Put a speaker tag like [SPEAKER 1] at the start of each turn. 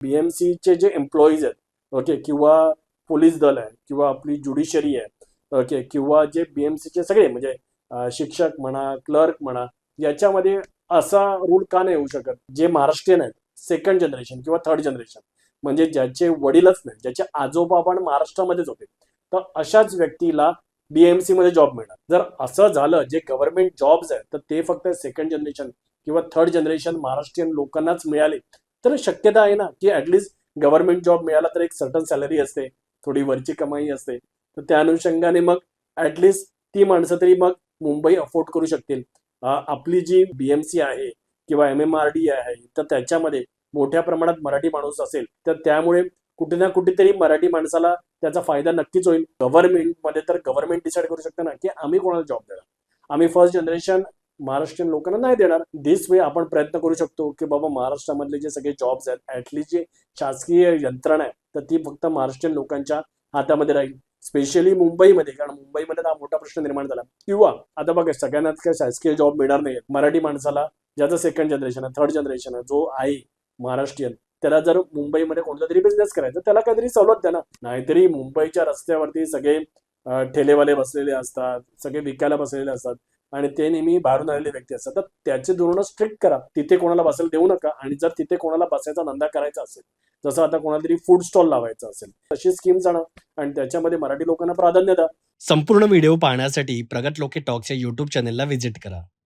[SPEAKER 1] बीएमसीचे जे एम्प्लॉईज आहेत, ओके, किंवा पोलीस दल आहे किंवा आपली ज्युडिशरी आहे, ओके, किंवा जे बीएमसीचे सगळे म्हणजे शिक्षक म्हणा, क्लर्क म्हणा, याच्यामध्ये असा रूल का नाही येऊ शकत जे महाराष्ट्रीयन आहेत, सेकंड जनरेशन किंवा थर्ड जनरेशन, म्हणजे ज्याचे वडीलच नाही, ज्याचे आजोबा पण महाराष्ट्रामध्येच होते, तर अशाच व्यक्तीला बीएमसी मध्ये जॉब मिळणार. जर असं झालं, जे गव्हर्नमेंट जॉब्स आहेत तर ते फक्त सेकंड जनरेशन किंवा थर्ड जनरेशन महाराष्ट्रीयन लोकांनाच मिळाले, तर शक्यता आहे ना की ऍटलिस्ट गव्हर्नमेंट जॉब मिळाला तर एक सर्टन सॅलरी असते, थोडी वरची कमाई असते, तर त्या अनुषंगाने मग ऍटलिस्ट ती माणसं तरी मग मुंबई अफोर्ड करू शकतील. आपली जी बीएमसी आहे किंवा MMRD आहे, तर त्याच्यामध्ये मोठ्या प्रमाणात मराठी माणूस असेल, तर त्यामुळे कुठे ना कुठेतरी मराठी माणसाला त्याचा फायदा नक्कीच होईल. गव्हर्नमेंटमध्ये तर गव्हर्नमेंट डिसाईड करू शकतं ना की आम्ही कोणाला जॉब देणार, आम्ही फर्स्ट जनरेशन महाराष्ट्रीयन लोकांना नाही देणार. दिस वे आपण प्रयत्न करू शकतो की बाबा महाराष्ट्रामधले जे सगळे जॉब्स आहेत, ऍटलीस्ट जे शासकीय यंत्रणा आहे, तर ती फक्त महाराष्ट्रीयन लोकांच्या हातामध्ये राहील, स्पेशली मुंबईमध्ये, कारण मुंबईमध्ये हा मोठा प्रश्न निर्माण झाला. किंवा आता बघा, सगळ्यांनाच काय शासकीय जॉब मिळणार नाही. मराठी माणसाला ज्याचं सेकंड जनरेशन आहे, थर्ड जनरेशन आहे, जो आहे महाराष्ट्रीयन, त्याला जर मुंबईमध्ये कोणता तरी बिझनेस करायचा, त्याला काहीतरी सवलत द्या ना. नाहीतरी मुंबईच्या रस्त्यावरती सगळे ठेलेवाले बसलेले असतात, सगळे विकायला बसलेले असतात आणि ते नेहमी बाहेरून आलेले व्यक्ती असतात, तर त्याचे धोरण स्ट्रिक्ट करा. तिथे कोणाला बसायला देऊ नका. आणि जर तिथे कोणाला बसायचा धंदा करायचा असेल, जसं आता कोणाला तरी फूड स्टॉल लावायचा असेल, तशी स्कीम्स आणा आणि त्याच्यामध्ये मराठी लोकांना प्राधान्य द्या.
[SPEAKER 2] संपूर्ण व्हिडिओ पाहण्यासाठी प्रगत लोके टॉक्सच्या यूट्यूब चॅनेलला व्हिजिट करा.